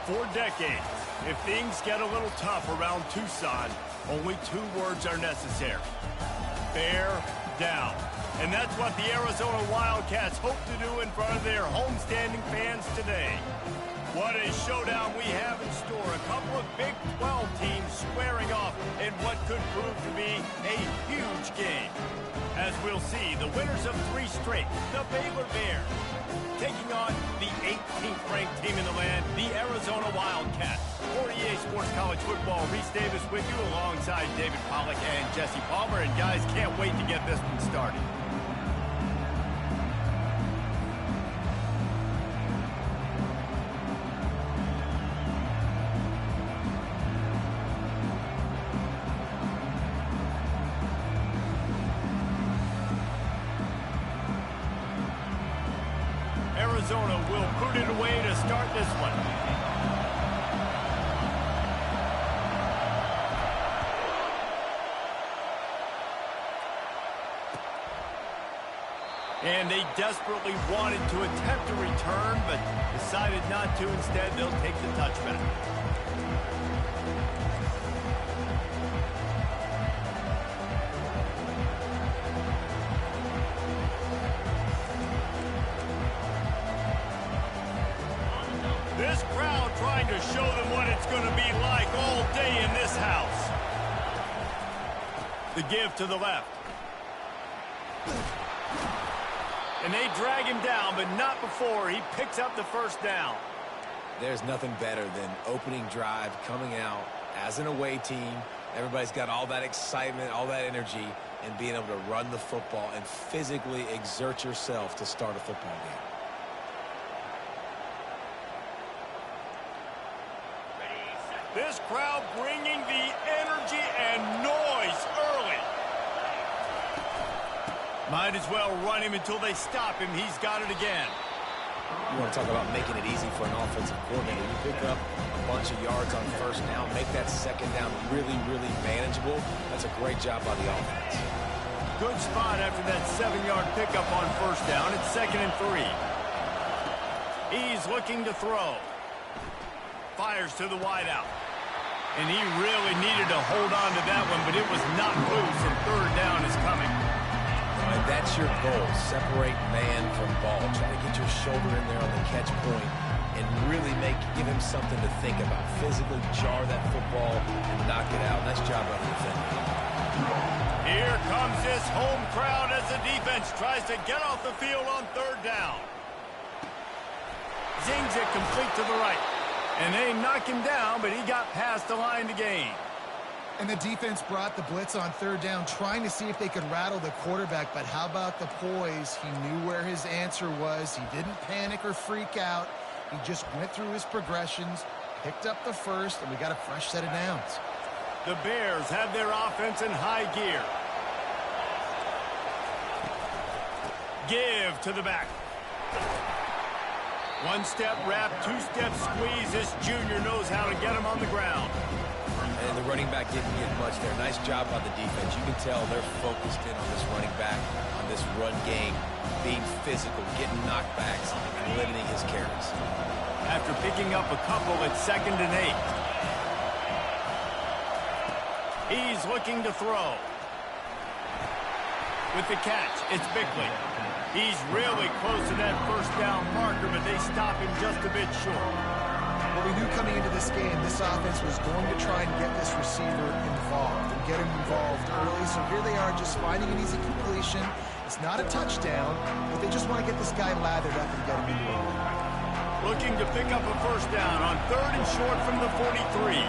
For decades, if things get a little tough around Tucson, only 2 words are necessary. Bear down. And that's what the Arizona Wildcats hope to do in front of their homestanding fans today. What a showdown we have in store. A couple of Big 12 teams squaring off in what could prove to be a huge game. As we'll see, the winners of 3 straight, the Baylor Bears, taking on the 18th ranked team in the land, the Arizona Wildcats. For EA Sports College Football, Reese Davis with you alongside David Pollack and Jesse Palmer. And guys, can't wait to get this one started. Arizona will put it away to start this one. And they desperately wanted to attempt a return, but decided not to. Instead, they'll take the touchback. This crowd trying to show them what it's going to be like all day in this house. The give to the left. And they drag him down, but not before he picks up the first down. There's nothing better than opening drive, coming out as an away team. Everybody's got all that excitement, all that energy, and being able to run the football and physically exert yourself to start a football game. This crowd bringing the energy and noise early. Might as well run him until they stop him. He's got it again. You want to talk about making it easy for an offensive coordinator. You pick up a bunch of yards on first down, make that second down really, really manageable. That's a great job by the offense. Good spot after that 7-yard pickup on first down. It's 2nd and 3. He's looking to throw. Fires to the wideout. And he really needed to hold on to that one, but it was not loose, and 3rd down is coming. And that's your goal. Separate man from ball. Try to get your shoulder in there on the catch point and really give him something to think about. Physically jar that football and knock it out. Nice job by the defender. Here comes this home crowd as the defense tries to get off the field on 3rd down. Zings it complete to the right. And they knock him down, but he got past the line to gain. And the defense brought the blitz on 3rd down, trying to see if they could rattle the quarterback. But how about the poise? He knew where his answer was. He didn't panic or freak out. He just went through his progressions, picked up the first, and we got a fresh set of downs. The Bears have their offense in high gear. Give to the back. 1-step wrap, 2-step squeeze. This junior knows how to get him on the ground. And the running back didn't get much there. Nice job by the defense. You can tell they're focused in on this running back, on this run game, being physical, getting knockbacks, and limiting his carries. After picking up a couple, it's 2nd and 8. He's looking to throw. With the catch, it's Bickley. He's really close to that first down marker, but they stop him just a bit short. Well, we knew coming into this game, this offense was going to try and get this receiver involved and get him involved early. So here they are just finding an easy completion. It's not a touchdown, but they just want to get this guy lathered up and get him into it. Looking to pick up a first down on 3rd and short from the 43.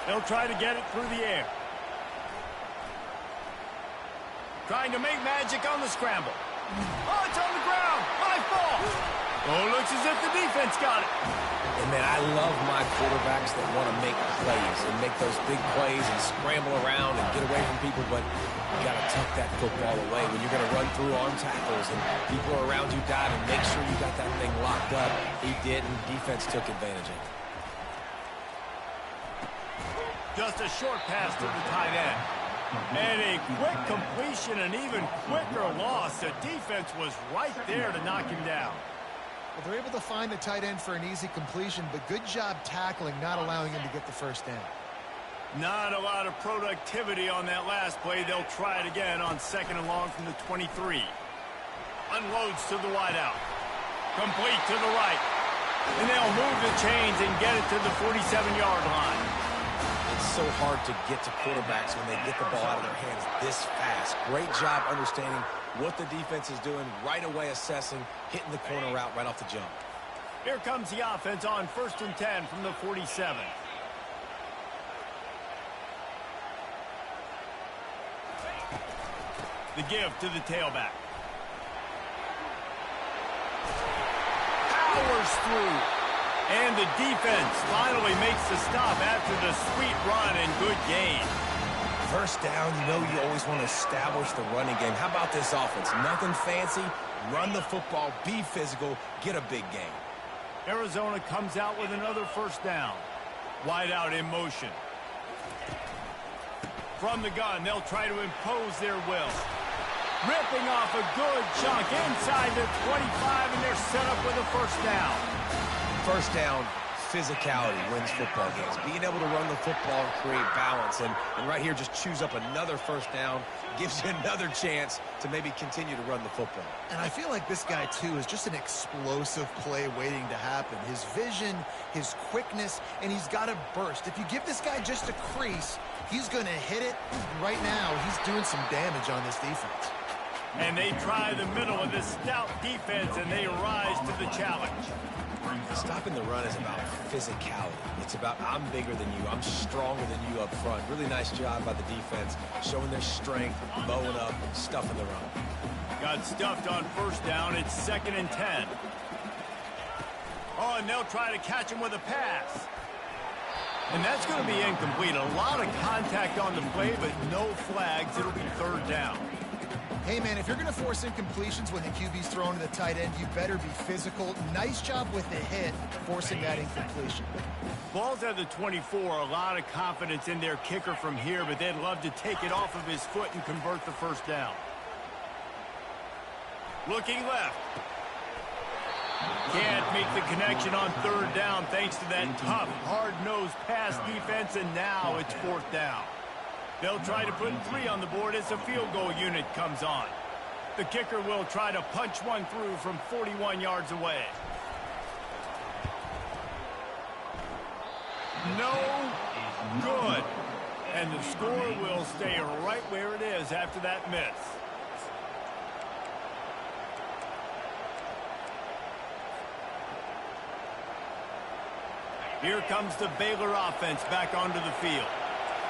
They'll try to get it through the air. Trying to make magic on the scramble. Oh, it's on the ground. High ball. Oh, looks as if the defense got it. And, man, I love my quarterbacks that want to make plays and make those big plays and scramble around and get away from people, but you got to tuck that football away when you're going to run through arm tackles and people are around you diving. Make sure you got that thing locked up. He did, and defense took advantage of it. Just a short pass to the tight end. And a quick completion, an even quicker loss. The defense was right there to knock him down. Well, they're able to find the tight end for an easy completion, but good job tackling, not allowing him to get the first down. Not a lot of productivity on that last play. They'll try it again on 2nd and long from the 23. Unloads to the wideout. Complete to the right. And they'll move the chains and get it to the 47-yard line. It's so hard to get to quarterbacks when they get the ball out of their hands this fast. Great job understanding what the defense is doing, right away assessing, hitting the corner route right off the jump. Here comes the offense on 1st and 10 from the 47. The give to the tailback. Powers through. And the defense finally makes the stop after the sweet run and good gain. First down, you know you always want to establish the running game. How about this offense? Nothing fancy. Run the football, be physical, get a big gain. Arizona comes out with another first down. Wide out in motion. From the gun, they'll try to impose their will. Ripping off a good chunk inside the 25, and they're set up with a first down. First down, physicality wins football games. Being able to run the football and create balance. And right here, just choose up another first down. Gives you another chance to maybe continue to run the football. And I feel like this guy, too, is just an explosive play waiting to happen. His vision, his quickness, and he's got a burst. If you give this guy just a crease, he's going to hit it. Right now, he's doing some damage on this defense. And they try the middle of this stout defense, and they rise to the challenge. Stopping the run is about physicality. It's about I'm bigger than you, I'm stronger than you up front. Really nice job by the defense, showing their strength, bowing up, stuffing the run. Got stuffed on first down. It's 2nd and 10. Oh, and they'll try to catch him with a pass. And that's going to be incomplete. A lot of contact on the play, but no flags. It'll be 3rd down. Hey, man, if you're going to force incompletions when the QB's thrown to the tight end, you better be physical. Nice job with the hit, forcing that incompletion. Ball's at the 24. A lot of confidence in their kicker from here, but they'd love to take it off of his foot and convert the first down. Looking left. Can't make the connection on 3rd down thanks to that tough, hard-nosed pass defense, and now it's 4th down. They'll try to put 3 on the board as the field goal unit comes on. The kicker will try to punch one through from 41 yards away. No good. And the score will stay right where it is after that miss. Here comes the Baylor offense back onto the field.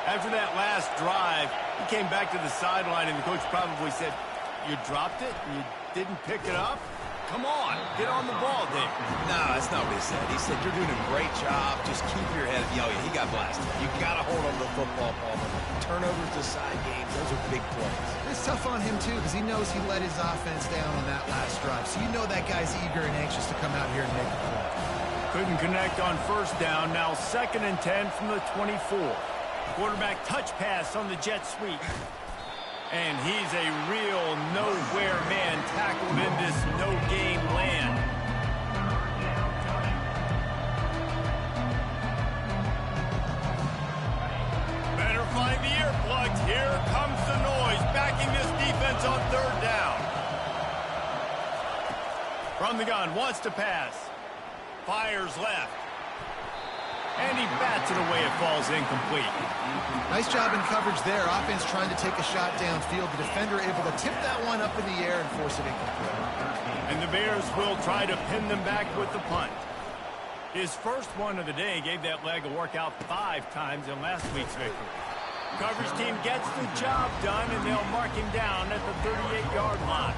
After that last drive, he came back to the sideline, and the coach probably said, "You dropped it? You didn't pick it up? Come on, get on the ball, Dave." No, that's not what he said. He said, "You're doing a great job. Just keep your head." Oh, yeah, he got blasted. You got to hold on to the football, Palmer. Turnovers to side games, those are big plays. It's tough on him, too, because he knows he let his offense down on that last drive. So you know that guy's eager and anxious to come out here and make a play. Couldn't connect on first down. Now 2nd and 10 from the 24. Quarterback touch pass on the jet sweep. And he's a real nowhere man tackled in this no-game land. Better find the earplugs. Here comes the noise, backing this defense on 3rd down. From the gun, wants to pass. Fires left. And he bats it away. It falls incomplete. Nice job in coverage there. Offense trying to take a shot downfield. The defender able to tip that one up in the air and force it incomplete. And the Bears will try to pin them back with the punt. His first one of the day gave that leg a workout 5 times in last week's victory. Coverage team gets the job done, and they'll mark him down at the 38-yard line.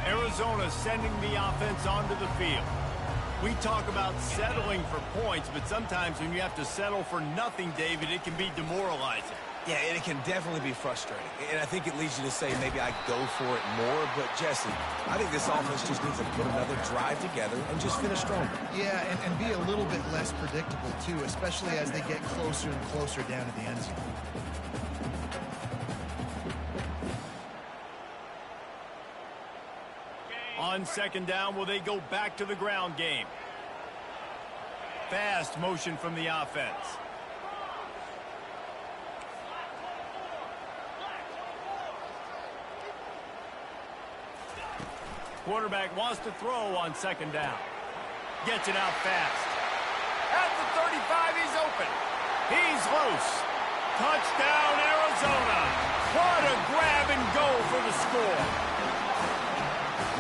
Arizona sending the offense onto the field. We talk about settling for points, but sometimes when you have to settle for nothing, David, it can be demoralizing. Yeah, and it can definitely be frustrating. And I think it leads you to say maybe I go for it more. But, Jesse, I think this offense just needs to put another drive together and just finish stronger. Yeah, and be a little bit less predictable, too, especially as they get closer and closer down to the end zone. On second down, will they go back to the ground game? Fast motion from the offense. Quarterback wants to throw on second down. Gets it out fast. At the 35, he's open. He's loose. Touchdown, Arizona. What a grab and go for the score.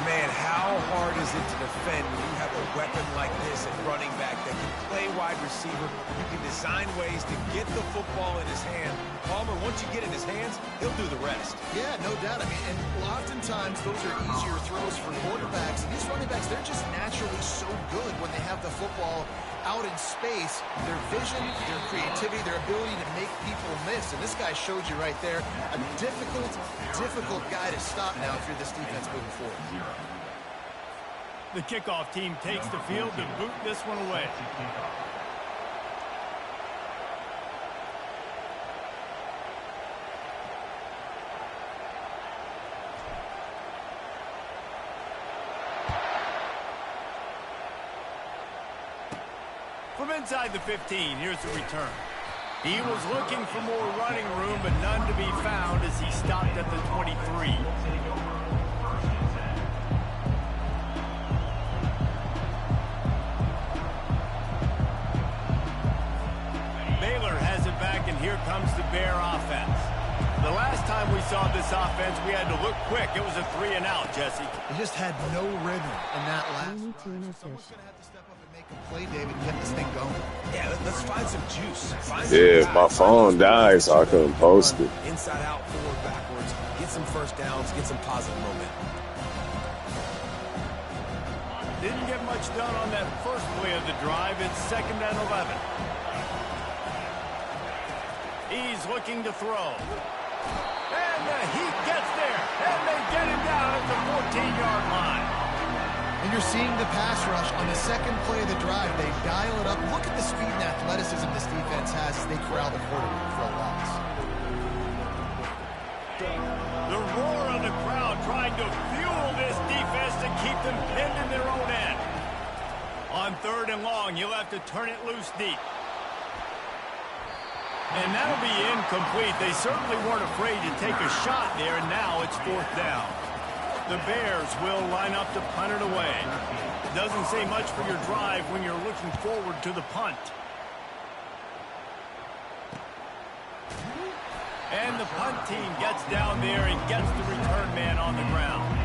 Man, how hard is it to defend when you have a weapon like this at running back that can play wide receiver? You can design ways to get the football in his hand. Palmer, once you get it in his hands, he'll do the rest. Yeah, no doubt. I mean, and oftentimes those are easier throws for quarterbacks. And these running backs, they're just naturally so good when they have the football out in space. Their vision, their creativity, their ability to make people miss. And this guy showed you right there a difficult guy to stop now if you're this defense moving forward. The kickoff team takes the field to boot this one away. From inside the 15, here's the return. He was looking for more running room, but none to be found as he stopped at the 23. Baylor has it back, and here comes the Bear offense. The last time we saw this offense, we had to look quick. It was a 3-and-out, Jesse. They just had no rhythm in that last drive. Someone's going to have to step up and make a play, David, and get this thing going. Yeah, let's find some juice. Yeah, my phone died, so I couldn't post it. Inside out, forward, backwards. Get some first downs, get some positive momentum. Didn't get much done on that first play of the drive. It's 2nd and 11. He's looking to throw. And the Heat gets there. And they get him down at the 14-yard line. And you're seeing the pass rush on the second play of the drive. They dial it up. Look at the speed and athleticism this defense has as they corral the quarterback for a loss. The roar of the crowd trying to fuel this defense to keep them pinned in their own end. On 3rd and long, he'll have to turn it loose deep. And that'll be incomplete. They certainly weren't afraid to take a shot there, and now it's 4th down. The Bears will line up to punt it away. Doesn't say much for your drive when you're looking forward to the punt. And the punt team gets down there and gets the return man on the ground.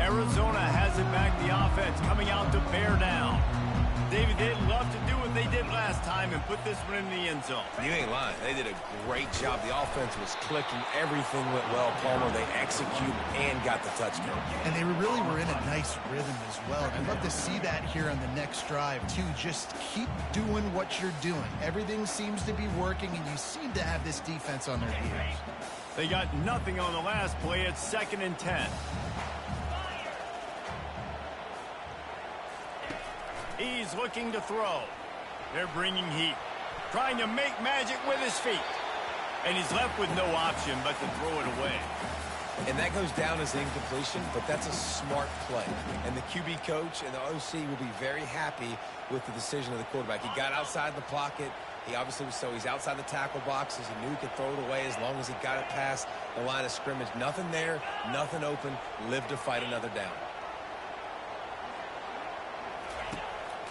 Arizona has it back, the offense coming out to bear down. David, they'd love to do what they did last time and put this one in the end zone. You ain't lying. They did a great job. The offense was clicking. Everything went well. Palmer, they executed and got the touchdown. And they really were in a nice rhythm as well. I'd love to see that here on the next drive, too. Just keep doing what you're doing. Everything seems to be working, and you seem to have this defense on their heels. They got nothing on the last play. It's 2nd and 10. He's looking to throw. They're bringing heat. Trying to make magic with his feet. And he's left with no option but to throw it away. And that goes down as incompletion, but that's a smart play. And the QB coach and the OC will be very happy with the decision of the quarterback. He got outside the pocket. He obviously was, so he's outside the tackle boxes. He knew he could throw it away as long as he got it past the line of scrimmage. Nothing there, nothing open. Live to fight another down.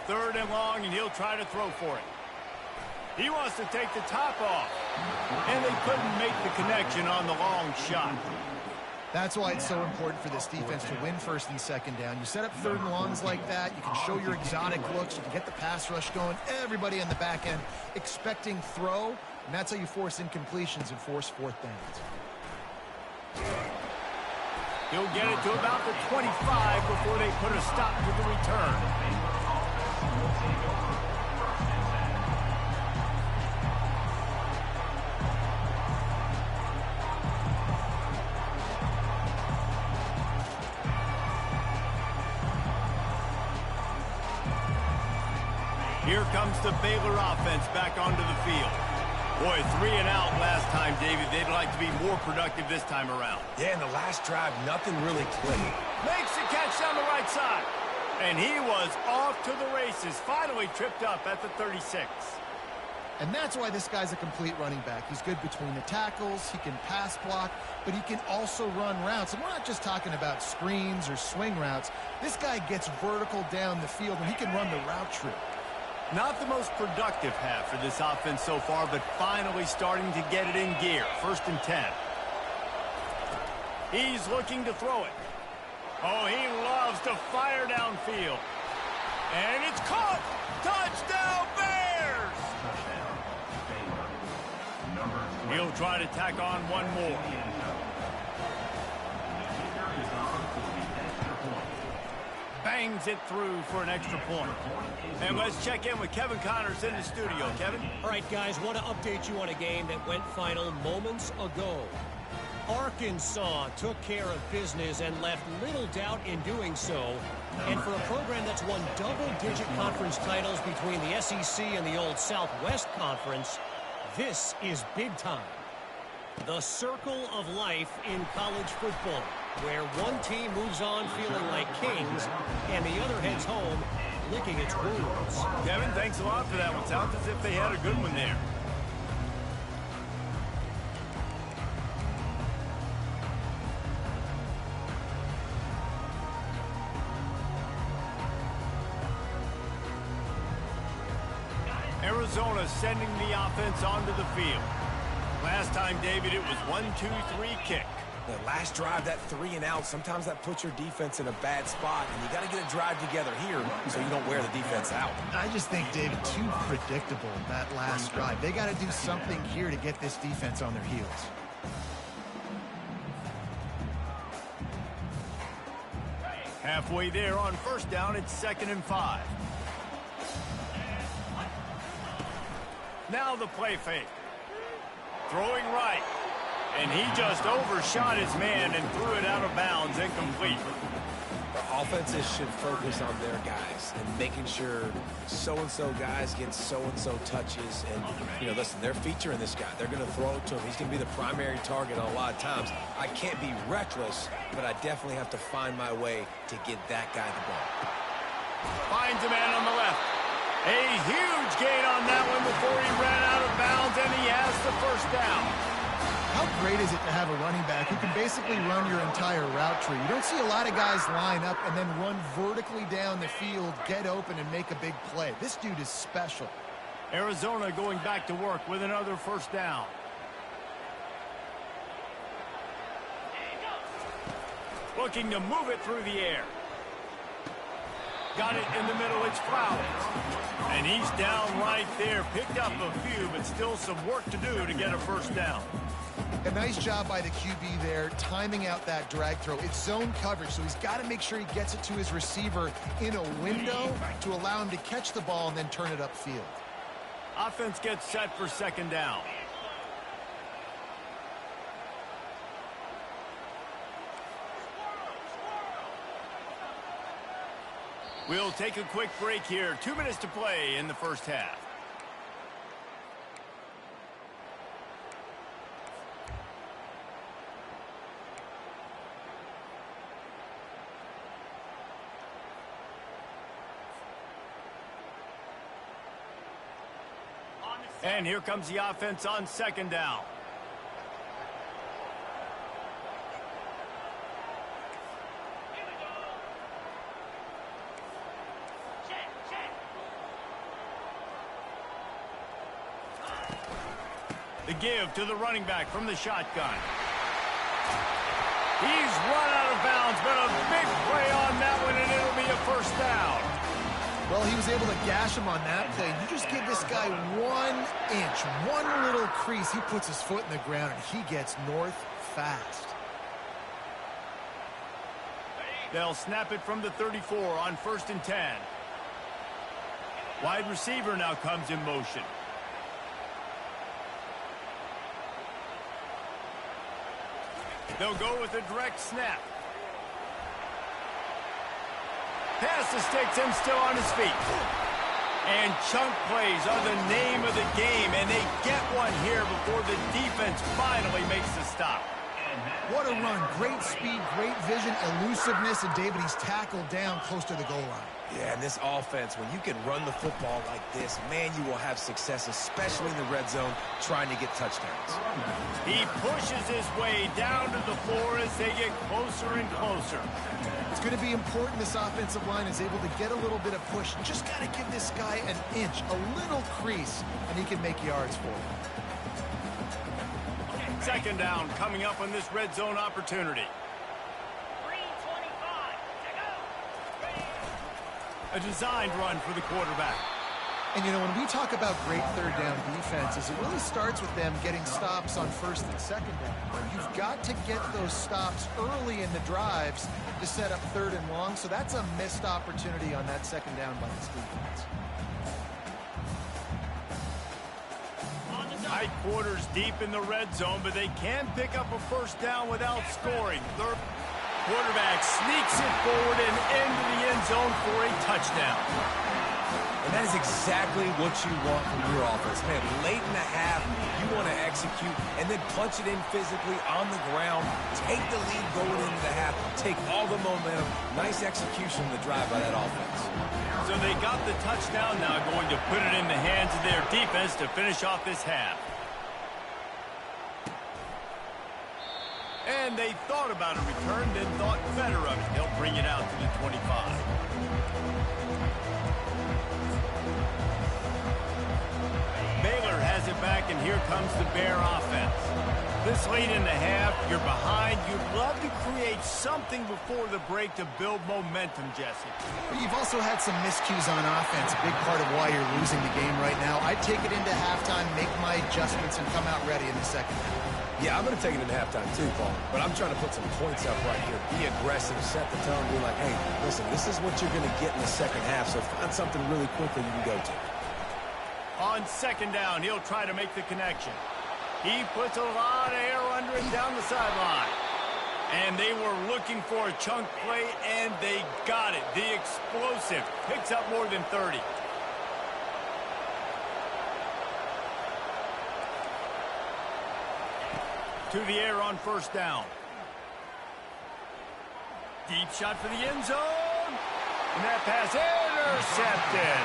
3rd and long, and he'll try to throw for it. He wants to take the top off. And they couldn't make the connection on the long shot. That's why it's so important for this defense to win 1st and 2nd down. You set up 3rd and longs like that. You can show your exotic looks. You can get the pass rush going. Everybody on the back end expecting throw. And that's how you force incompletions and force 4th downs. He'll get it to about the 25 before they put a stop to the return. Here comes the Baylor offense back onto the field. Boy, 3 and out last time, David. They'd like to be more productive this time around. Yeah, in the last drive, nothing really clicked. Makes the catch down the right side. And he was off to the races, finally tripped up at the 36. And that's why this guy's a complete running back. He's good between the tackles, he can pass block, but he can also run routes. And we're not just talking about screens or swing routes. This guy gets vertical down the field, and he can run the route tree. Not the most productive half for this offense so far, but finally starting to get it in gear. 1st and 10. He's looking to throw it. Oh, he loves to fire downfield. And it's caught! Touchdown, Bears! He'll try to tack on one more. Bangs it through for an extra point. And let's check in with Kevin Connors in the studio. Kevin? All right, guys, want to update you on a game that went final moments ago. Arkansas took care of business and left little doubt in doing so. And for a program that's won double-digit conference titles between the SEC and the old Southwest Conference, this is big time. The circle of life in college football, where one team moves on feeling like kings and the other heads home licking its wounds. Kevin, thanks a lot for that one. Sounds as if they had a good one there. Arizona sending the offense onto the field. Last time, David, it was 1-2-3 kick. The last drive, that 3 and out, sometimes that puts your defense in a bad spot, and you got to get a drive together here so you don't wear the defense out. I just think, David, too predictable, that last drive. They got to do something here to get this defense on their heels. Halfway there on 1st down, it's 2nd and 5. Now the play fake. Throwing right. And he just overshot his man and threw it out of bounds, incomplete. The offenses should focus on their guys and making sure so-and-so guys get so-and-so touches. And, you know, listen, they're featuring this guy. They're going to throw it to him. He's going to be the primary target a lot of times. I can't be reckless, but I definitely have to find my way to get that guy the ball. Finds a man on the left. A huge gain on that one before he ran out of bounds, and he has the 1st down. How great is it to have a running back who can basically run your entire route tree? You don't see a lot of guys line up and then run vertically down the field, get open, and make a big play. This dude is special. Arizona going back to work with another 1st down. Looking to move it through the air. Got it in the middle, it's Flowers. And he's down right there. Picked up a few, but still some work to do to get a 1st down. A nice job by the QB there, timing out that drag throw. It's zone coverage, so he's got to make sure he gets it to his receiver in a window to allow him to catch the ball and then turn it upfield. Offense gets set for 2nd down. We'll take a quick break here. 2 minutes to play in the 1st half. And here comes the offense on 2nd down. The give to the running back from the shotgun. He's run out of bounds, but a big play on that one, and it'll be a 1st down. Well, he was able to gash him on that play. You just give this guy 1 inch, one little crease. He puts his foot in the ground, and he gets north fast. They'll snap it from the 34 on 1st and 10. Wide receiver now comes in motion. They'll go with a direct snap. Pass the sticks and still on his feet. And chunk plays are the name of the game, and they get one here before the defense finally makes the stop. What a run. Great speed, great vision, elusiveness, and David, he's tackled down close to the goal line. Yeah, and this offense, when you can run the football like this, man, you will have success, especially in the red zone, trying to get touchdowns. He pushes his way down to the floor as they get closer and closer. It's going to be important this offensive line is able to get a little bit of push. You just got to give this guy an inch, a little crease, and he can make yards for it. Second down coming up on this red zone opportunity. A designed run for the quarterback. And, you know, when we talk about great third down defenses, it really starts with them getting stops on 1st and 2nd down. You've got to get those stops early in the drives to set up 3rd and long, so that's a missed opportunity on that 2nd down by this defense. Tight quarters deep in the red zone, but they can pick up a 1st down without scoring. Their quarterback sneaks it forward and into the end zone for a touchdown. And that is exactly what you want from your offense. Man, late in the half, you want to execute and then punch it in physically on the ground, take the lead going into the half, take all the momentum. Nice execution of the drive by that offense. So they got the touchdown, now going to put it in the hands of their defense to finish off this half. And they thought about a return, then thought better of it. They'll bring it out to the 25. Baylor has it back, and here comes the Bear offense. This late in the half, you're behind. You'd love to create something before the break to build momentum, Jesse. But you've also had some miscues on offense, a big part of why you're losing the game right now. I'd take it into halftime, make my adjustments, and come out ready in the second half. Yeah, I'm going to take it into halftime too, Paul. But I'm trying to put some points up right here. Be aggressive, set the tone, be like, hey, listen, this is what you're going to get in the second half, so find something really quickly you can go to. On 2nd down, he'll try to make the connection. He puts a lot of air under it down the sideline. And they were looking for a chunk play, and they got it. The explosive picks up more than 30. To the air on 1st down. Deep shot for the end zone. And that pass intercepted.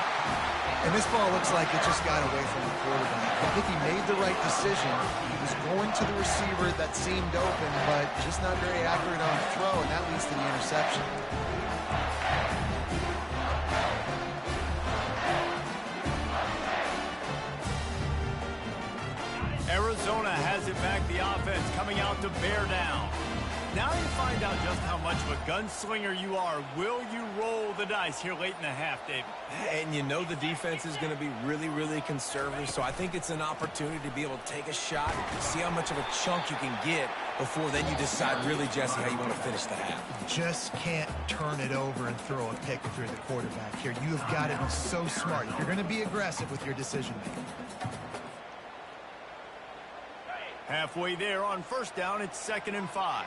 And this ball looks like it just got away from the quarterback. I think he made the right decision. He was going to the receiver that seemed open, but just not very accurate on the throw, and that leads to the interception. Arizona has it back, the offense coming out to bear down. Now you find out just how much of a gunslinger you are. Will you roll the dice here late in the half, David? And you know the defense is going to be really, really conservative, so I think it's an opportunity to be able to take a shot, see how much of a chunk you can get before then you decide really, Jesse, how you want to finish the half. Just can't turn it over and throw a pick if you're the quarterback here. You've got to be so smart. You're going to be aggressive with your decision-making. Halfway there on 1st down, it's 2nd and 5.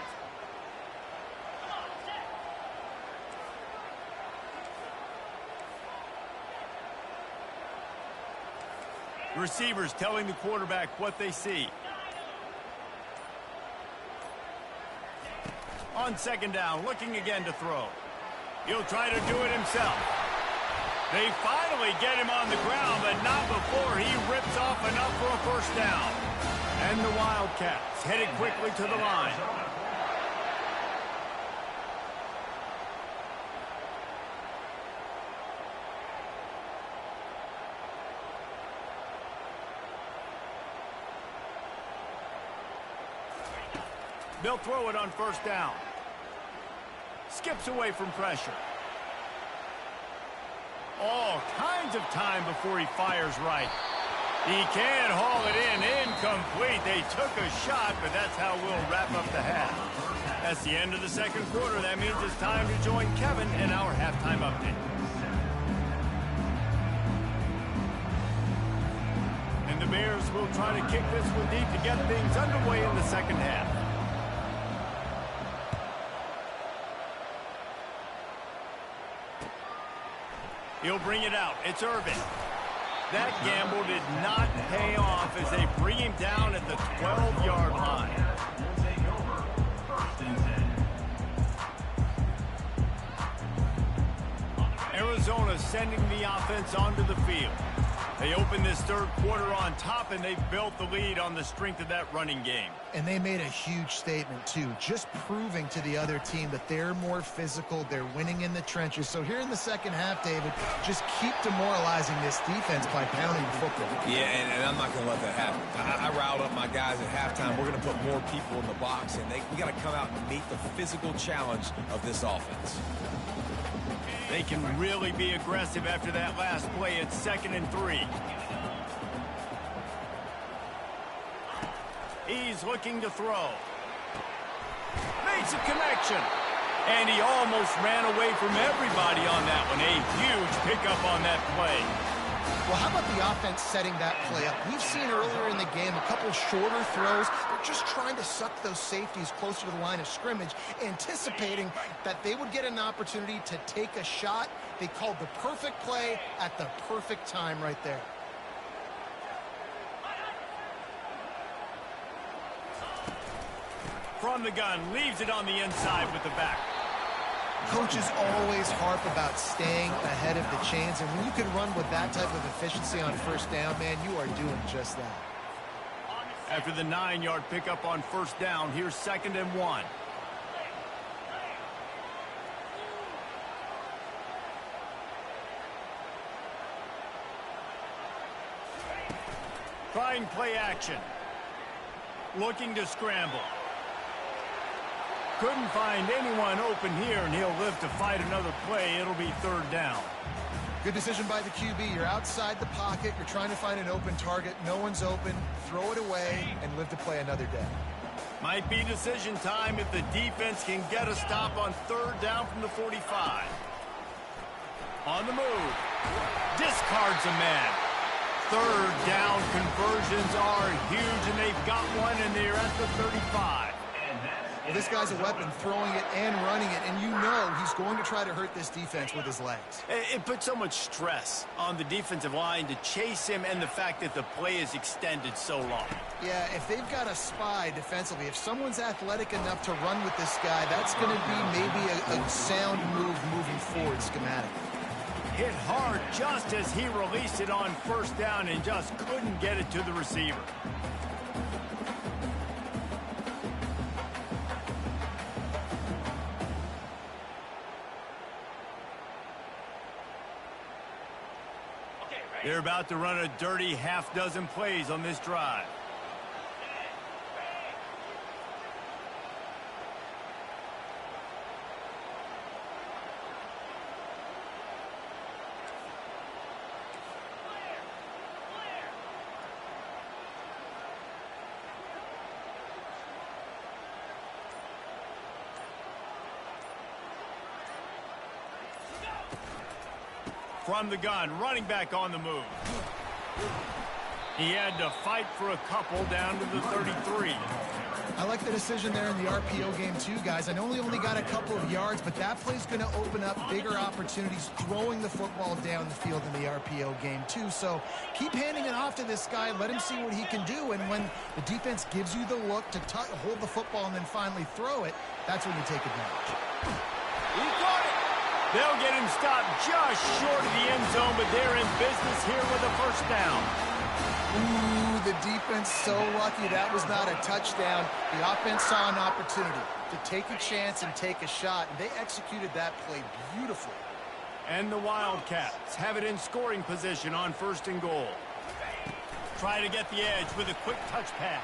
Receivers telling the quarterback what they see. On 2nd down, looking again to throw. He'll try to do it himself. They finally get him on the ground, but not before he rips off enough for a 1st down. And the Wildcats headed quickly to the line. They'll throw it on 1st down. Skips away from pressure. All kinds of time before he fires right. He can't haul it in. Incomplete. They took a shot, but that's how we'll wrap up the half. That's the end of the second quarter. That means it's time to join Kevin in our halftime update. And the Bears will try to kick this one deep to get things underway in the second half. He'll bring it out. It's Irvin. That gamble did not pay off as they bring him down at the 12-yard line. Arizona sending the offense onto the field. They open this third quarter on top, and they've built the lead on the strength of that running game. And they made a huge statement, too, just proving to the other team that they're more physical, they're winning in the trenches. So here in the second half, David, just keep demoralizing this defense by pounding the football. Yeah, and I'm not going to let that happen. I riled up my guys at halftime. We're going to put more people in the box, and we got to come out and meet the physical challenge of this offense. They can really be aggressive after that last play. It's 2nd and 3. He's looking to throw. Makes a connection. And he almost ran away from everybody on that one. A huge pickup on that play. Well, how about the offense setting that play up? We've seen earlier in the game a couple shorter throws. They're just trying to suck those safeties closer to the line of scrimmage, anticipating that they would get an opportunity to take a shot. They called the perfect play at the perfect time right there. From the gun, leaves it on the inside with the back. Coaches always harp about staying ahead of the chains, and when you can run with that type of efficiency on first down, man, you are doing just that. After the 9-yard pickup on first down, here's 2nd and 1. Trying play action. Looking to scramble. Couldn't find anyone open here, and he'll live to fight another play. It'll be 3rd down. Good decision by the QB. You're outside the pocket. You're trying to find an open target. No one's open. Throw it away and live to play another day. Might be decision time if the defense can get a stop on 3rd down from the 45. On the move. Discards a man. 3rd down conversions are huge, and they've got one, and they're at the 35. Well, this guy's a weapon, throwing it and running it, and you know he's going to try to hurt this defense with his legs. It puts so much stress on the defensive line to chase him, and the fact that the play is extended so long. Yeah, if they've got a spy defensively, if someone's athletic enough to run with this guy, that's going to be maybe a sound move moving forward schematically. Hit hard just as he released it on first down and just couldn't get it to the receiver. They're about to run a dirty half-dozen plays on this drive. From the gun, running back on the move. He had to fight for a couple down to the 33. I like the decision there in the RPO game too, guys. I know he only got a couple of yards, but that play's going to open up bigger opportunities throwing the football down the field in the RPO game too. So keep handing it off to this guy. Let him see what he can do. And when the defense gives you the look to hold the football and then finally throw it, that's when you take advantage. He caught it. They'll get him stopped just short of the end zone, but they're in business here with a first down. Ooh, the defense so lucky that was not a touchdown. The offense saw an opportunity to take a chance and take a shot, and they executed that play beautifully. And the Wildcats have it in scoring position on 1st and goal. Try to get the edge with a quick touch pass.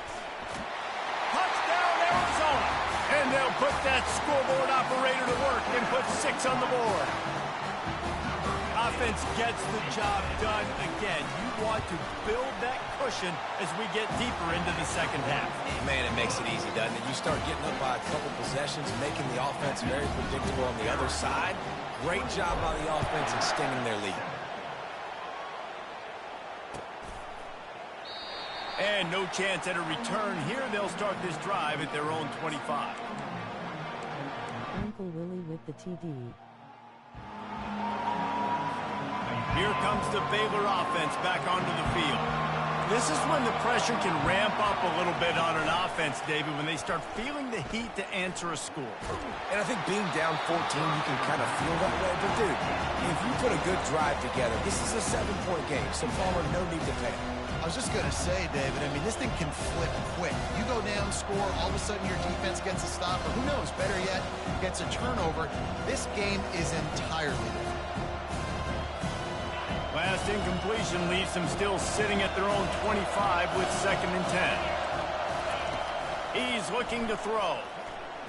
Touchdown, Arizona! And they'll put that scoreboard operator to work and put 6 on the board. defense gets the job done again. You want to build that cushion as we get deeper into the second half. Man, it makes it easy, doesn't it? You start getting up by a couple possessions, making the offense very predictable on the other side. Great job by the offense extending their lead. And no chance at a return here. They'll start this drive at their own 25. Uncle Willie with the TD. Here comes the Baylor offense back onto the field. This is when the pressure can ramp up a little bit on an offense, David, when they start feeling the heat to answer a score. And I think being down 14, you can kind of feel that way. But, dude, if you put a good drive together, this is a 7-point game, so Palmer, no need to panic. I was just going to say, David, I mean, this thing can flip quick. You go down, score, all of a sudden your defense gets a stop, or who knows, better yet, gets a turnover. This game is entirely different. Last incompletion leaves them still sitting at their own 25 with 2nd and 10. He's looking to throw,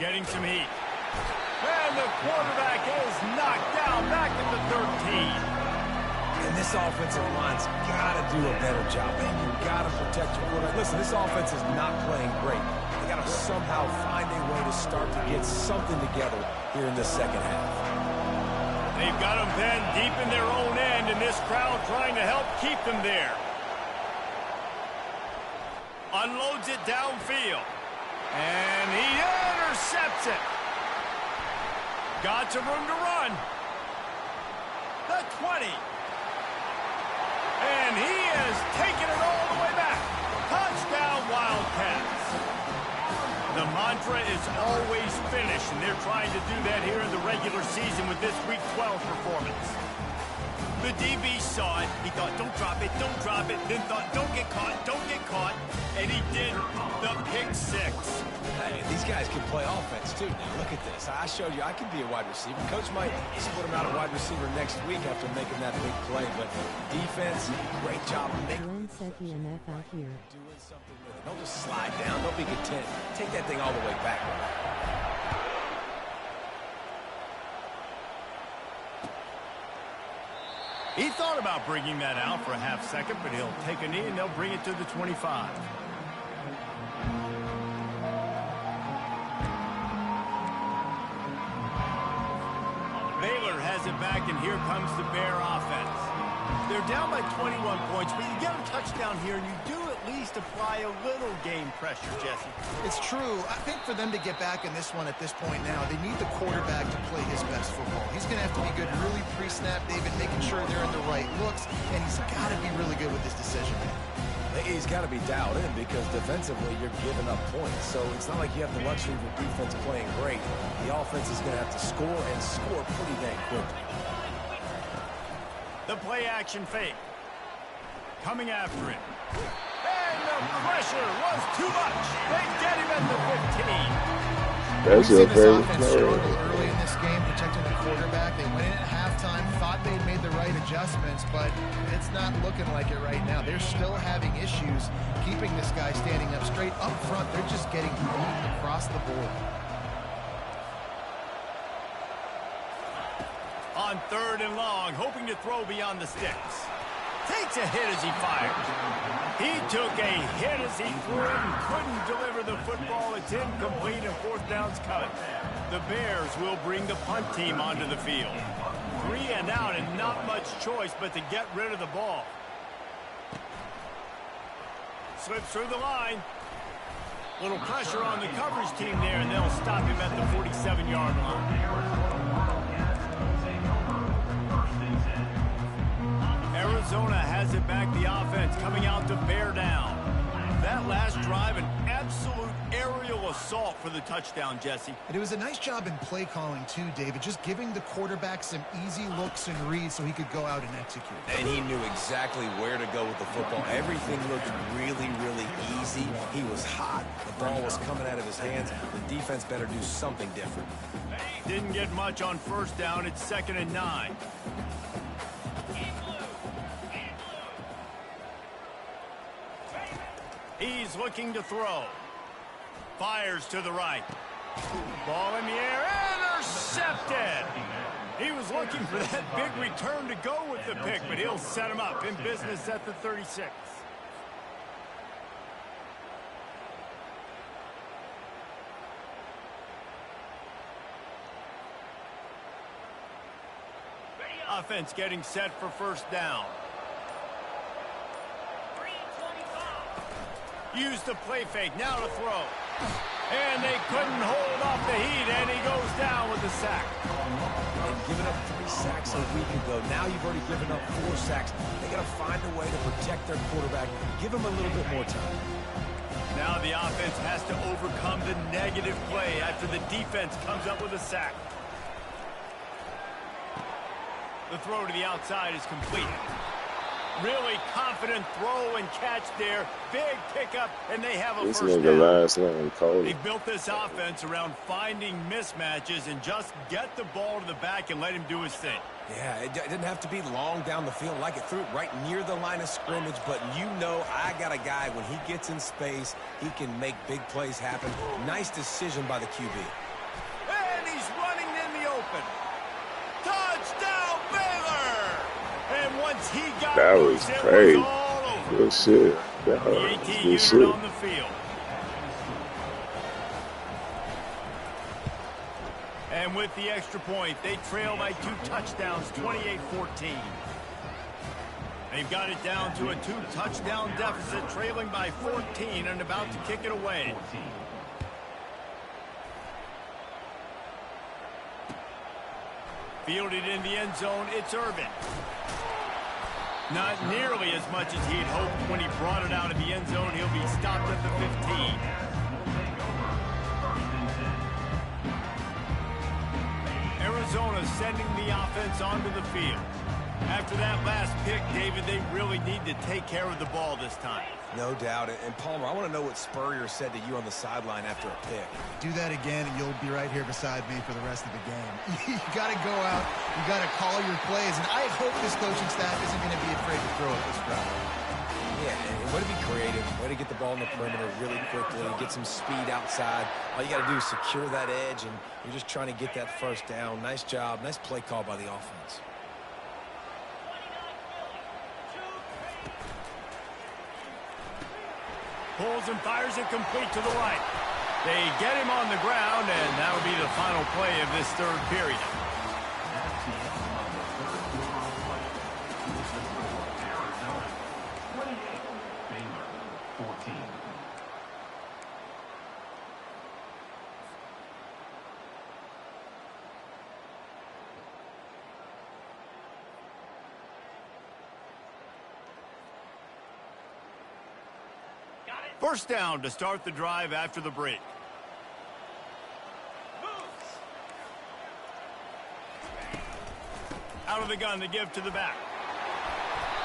getting some heat. And the quarterback is knocked down back at the 13. And this offensive line's got to do a better job. Man, you got to protect your quarterback. Listen, this offense is not playing great. They got to somehow find a way to start to get something together here in this second half. They've got them then deep in their own end, and this crowd trying to help keep them there. Unloads it downfield. And he intercepts it. Got some room to run. The 20. And he has taken it all the way back. Touchdown, Wildcats. The mantra is always finish, and they're trying to do that here in the regular season with this Week 12 performance. The DB saw it. He thought, don't drop it, then thought, don't get caught, and he did the pick 6. Hey, these guys can play offense, too. Now, look at this. I showed you I can be a wide receiver. Coach might split him out a wide receiver next week after making that big play, but defense, great job of making Glenn said he enough out here. doing something with it. Don't just slide down. Don't be content. Take that thing all the way back. He thought about bringing that out for a half second, but he'll take a knee and they'll bring it to the 25. Baylor has it back, and here comes the Bear offense. They're down by 21 points, but you get a touchdown here, and you do at least apply a little game pressure, Jesse. It's true. I think for them to get back in this one at this point now, they need the quarterback to play his best football. He's going to have to be good really pre-snap, David, making sure they're in the right looks, and he's got to be really good with his decision-making. He's got to be dialed in because defensively you're giving up points. So it's not like you have the luxury of your defense playing great. The offense is going to have to score and score pretty dang quickly. The play-action fake. Coming after it. And the pressure was too much. They get him at the 15. That's We've your seen this favorite offense player. struggle early in this game, protecting the quarterback. They went in at halftime, thought they'd made the right adjustments, but it's not looking like it right now. They're still having issues keeping this guy standing up straight. Up front, they're just getting beat across the board. On 3rd and long, hoping to throw beyond the sticks. Takes a hit as he fires. He took a hit as he threw it and couldn't deliver the football. It's incomplete and 4th down's coming. The Bears will bring the punt team onto the field. 3 and out and not much choice but to get rid of the ball. Slips through the line. Little pressure on the coverage team there, and they'll stop him at the 47-yard line. Arizona has it back, the offense coming out to bear down. That last drive, an absolute aerial assault for the touchdown, Jesse. And it was a nice job in play calling too, David, just giving the quarterback some easy looks and reads so he could go out and execute. And he knew exactly where to go with the football. Everything looked really, really easy. He was hot. The ball was coming out of his hands. The defense better do something different. Didn't get much on 1st down. It's 2nd and 9. He's looking to throw. Fires to the right. Ball in the air. Intercepted. He was looking for that big return to go with the pick, but he'll set him up in business at the 36. Offense getting set for first down. Use the play fake, now to throw. And they couldn't hold off the heat, and he goes down with the sack. They've given up 3 sacks a week ago. Now you've already given up 4 sacks. They got to find a way to protect their quarterback. Give him a little bit more time. Now the offense has to overcome the negative play after the defense comes up with a sack. The throw to the outside is complete. Really confident throw and catch there. Big pickup, and they have a This first nigga down. last name Cody. They built this offense around finding mismatches and just get the ball to the back and let him do his thing. Yeah, it didn't have to be long down the field. Like it threw it right near the line of scrimmage, but you know I got a guy, when he gets in space, he can make big plays happen. Nice decision by the QB. And he's running in the open. Touchdown, Baylor! And once he got That loose, was it crazy. was all over. Good shit. The That AT was good unit shit. on the field. And with the extra point, they trail by 2 touchdowns, 28-14. They've got it down to a 2-touchdown deficit, trailing by 14 and about to kick it away. Fielded in the end zone, it's Irvin. Not nearly as much as he'd hoped when he brought it out of the end zone. He'll be stopped at the 15. Arizona sending the offense onto the field. After that last pick, David, they really need to take care of the ball this time. No doubt. And Palmer, I want to know what Spurrier said to you on the sideline after a pick. Do that again, and you'll be right here beside me for the rest of the game. You got to go out. You got to call your plays. And I hope this coaching staff isn't going to be afraid to throw it this route. Yeah, and way to be creative. Way to get the ball in the perimeter really quickly. Get some speed outside. All you got to do is secure that edge, and you're just trying to get that first down. Nice job. Nice play call by the offense. Pulls and fires it complete to the right. They get him on the ground, and that'll be the final play of this third period. First down to start the drive after the break. Out of the gun to give to the back.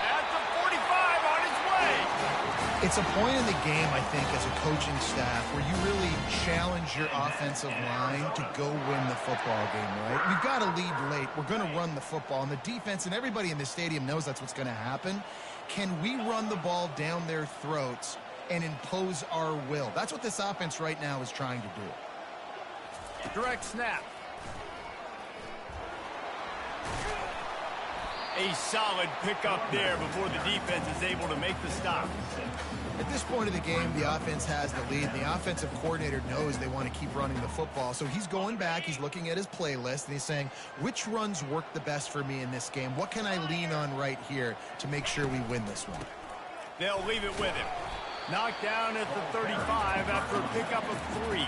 At the 45 on his way. It's a point in the game, I think, as a coaching staff where you really challenge your offensive line to go win the football game, right? We've got to lead late. We're going to run the football. And the defense and everybody in the stadium knows that's what's going to happen. Can we run the ball down their throats and impose our will? That's what this offense right now is trying to do. Direct snap. A solid pickup there before the defense is able to make the stop. At this point of the game, the offense has the lead. The offensive coordinator knows they want to keep running the football. So he's going back, he's looking at his playlist, and he's saying, which runs work the best for me in this game? What can I lean on right here to make sure we win this one? They'll leave it with him. Knocked down at the 35 after a pickup of 3.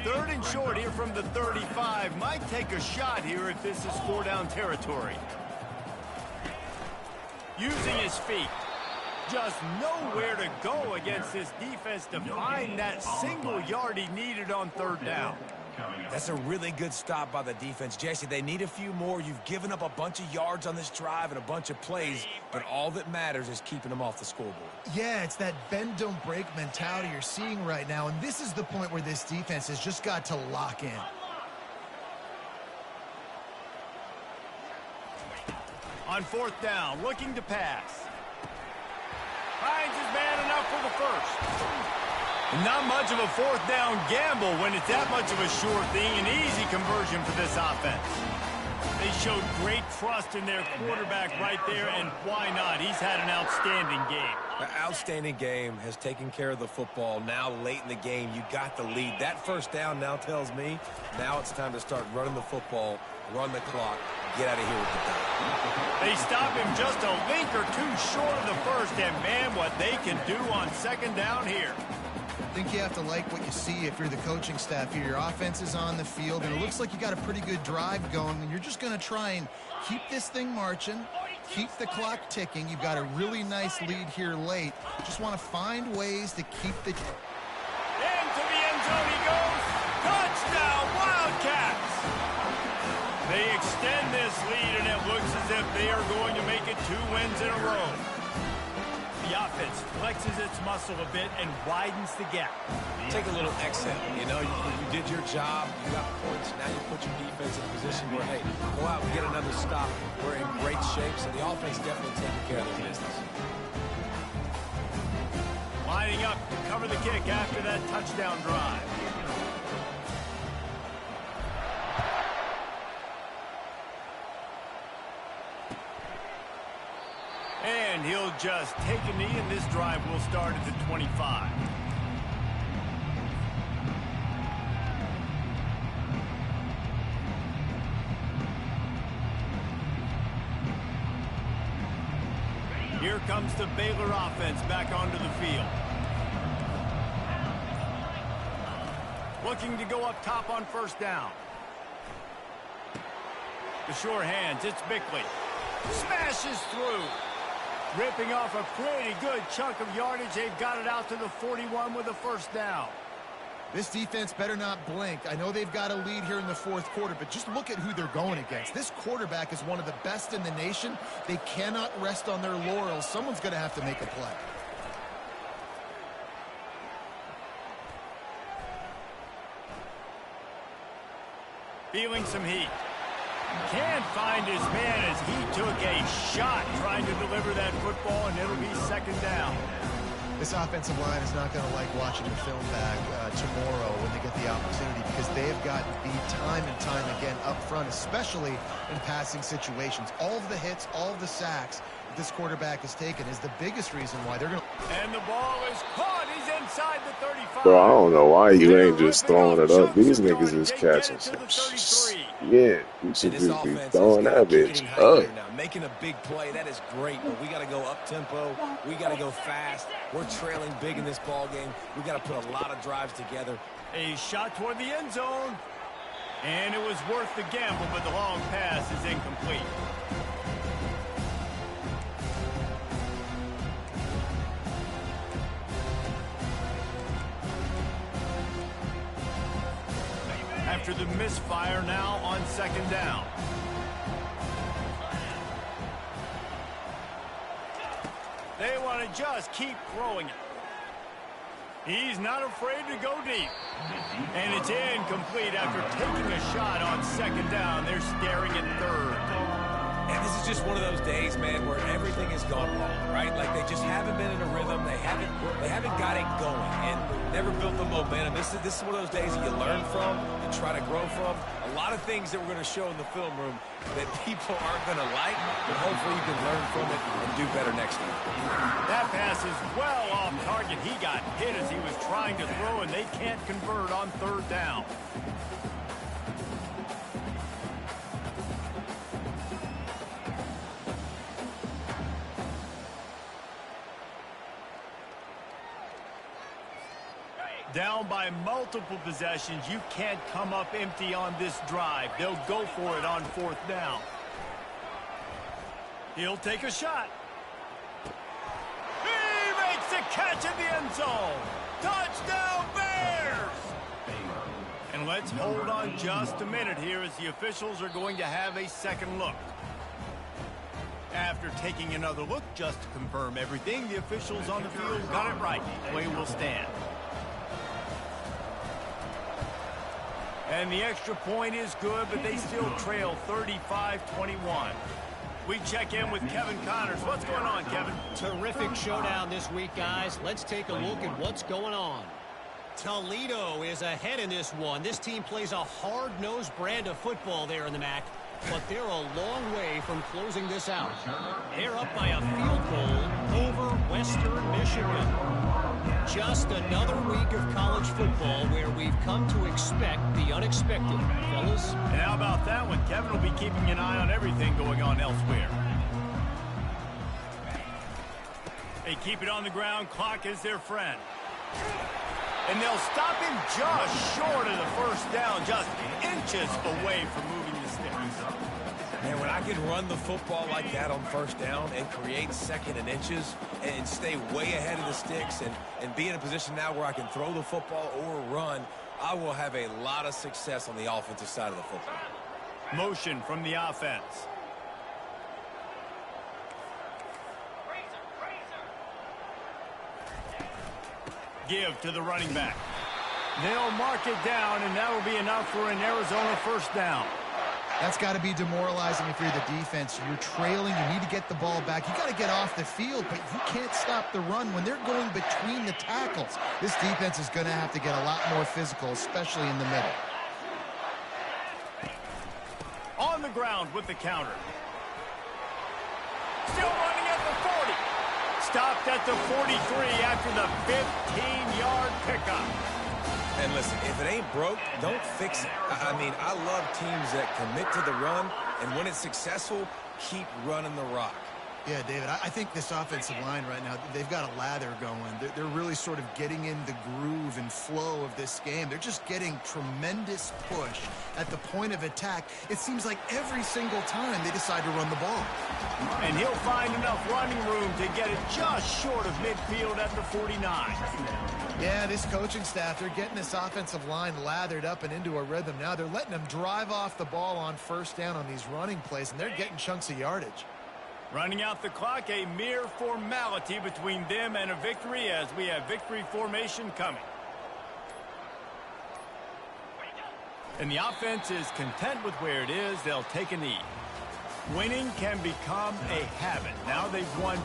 Third and short here from the 35. Might take a shot here if this is 4-down territory. Using his feet. Just nowhere to go against this defense to find that single yard he needed on third down. That's a really good stop by the defense. Jesse, they need a few more. You've given up a bunch of yards on this drive and a bunch of plays, but all that matters is keeping them off the scoreboard. Yeah, it's that bend, don't break mentality you're seeing right now, and this is the point where this defense has just got to lock in. On fourth down, looking to pass. Finds his man enough for the first. Not much of a fourth down gamble when it's that much of a sure thing. An easy conversion for this offense. They showed great trust in their quarterback right there, and why not? He's had an outstanding game. An outstanding game, has taken care of the football. Now late in the game, you got the lead. That first down now tells me now it's time to start running the football, run the clock, get out of here with the time. They stop him just a link or two short of the first, and man, what they can do on second down here. I think you have to like what you see if you're the coaching staff here. Your offense is on the field, and it looks like you got a pretty good drive going, and you're just going to try and keep this thing marching, keep the clock ticking. You've got a really nice lead here late. Just want to find ways to keep the... Into the end zone he goes. Touchdown, Wildcats! They extend this lead, and it looks as if they are going to make it 2 wins in a row. The offense flexes its muscle a bit and widens the gap. Take a little exhale. You know, you did your job. You got points. Now you put your defense in a position where, hey, go out and get another stop. We're in great shape, so the offense definitely taking care of their business. Lining up to cover the kick after that touchdown drive. And he'll just take a knee, and this drive will start at the 25. Here comes the Baylor offense back onto the field. Looking to go up top on first down. The sure hands, it's Bickley. Smashes through. Ripping off a pretty good chunk of yardage. They've got it out to the 41 with a first down. This defense better not blink. I know they've got a lead here in the fourth quarter, but just look at who they're going against. This quarterback is one of the best in the nation. They cannot rest on their laurels. Someone's going to have to make a play. Feeling some heat. Can't find his man as he took a shot trying to deliver that football, and it'll be second down. This offensive line is not going to like watching the film back tomorrow when they get the opportunity, because they have gotten beat time and time again up front, especially in passing situations. All of the hits, all of the sacks that this quarterback has taken is the biggest reason why they're going to... And the ball is caught. He's inside the 35. Bro, I don't know why you ain't just throwing it up. These niggas is catching some shit. Yeah, you should just be throwing that bitch up. Now, making a big play, that is great, but we got to go up-tempo. We got to go fast. We're trailing big in this ball game. We got to put a lot of drives together. A shot toward the end zone. And it was worth the gamble, but the long pass is incomplete. After the misfire, now on second down. They want to just keep throwing it. He's not afraid to go deep. And it's incomplete after taking a shot on second down. They're staring at third. And this is just one of those days, man, where everything has gone wrong, right? Like they just haven't been in a rhythm. They haven't got it going and never built the momentum. This is one of those days that you learn from and try to grow from. A lot of things that we're going to show in the film room that people aren't going to like, but hopefully you can learn from it and do better next time. That pass is well off target. He got hit as he was trying to throw, and they can't convert on third down. Down by multiple possessions. You can't come up empty on this drive. They'll go for it on fourth down. He'll take a shot. He makes the catch in the end zone. Touchdown, Bears! And let's hold on just a minute here as the officials are going to have a second look. After taking another look just to confirm everything, the officials on the field got it right. Play will stand. And the extra point is good, but they still trail 35-21. We check in with Kevin Connors. What's going on, Kevin? Terrific showdown this week, guys. Let's take a look at what's going on. Toledo is ahead in this one. This team plays a hard-nosed brand of football there in the MAC, but they're a long way from closing this out. They're up by a field goal over Western Michigan. Just another week of college football where we've come to expect the unexpected, fellas. And how about that one? Kevin will be keeping an eye on everything going on elsewhere. They keep it on the ground. Clock is their friend. And they'll stop him just short of the first down, just inches away from moving the sticks. Man, when I can run the football like that on first down and create second and inches and stay way ahead of the sticks and be in a position now where I can throw the football or run, I will have a lot of success on the offensive side of the football. Motion from the offense. Give to the running back. They'll mark it down, and that will be enough for an Arizona first down. That's got to be demoralizing if you're the defense. You're trailing. You need to get the ball back. You got to get off the field, but you can't stop the run when they're going between the tackles. This defense is going to have to get a lot more physical, especially in the middle. On the ground with the counter. Still running at the 40. Stopped at the 43 after the 15-yard pickup. And listen, if it ain't broke, don't fix it. I mean, I love teams that commit to the run, and when it's successful, keep running the rock. Yeah, David, I think this offensive line right now, they've got a lather going. They're really sort of getting in the groove and flow of this game. They're just getting tremendous push at the point of attack. It seems like every single time they decide to run the ball. And he'll find enough running room to get it just short of midfield at the 49. Yeah, this coaching staff, they're getting this offensive line lathered up and into a rhythm now. They're letting them drive off the ball on first down on these running plays, and they're getting chunks of yardage. Running out the clock, a mere formality between them and a victory as we have victory formation coming. And the offense is content with where it is. They'll take a knee. Winning can become a habit. Now they've won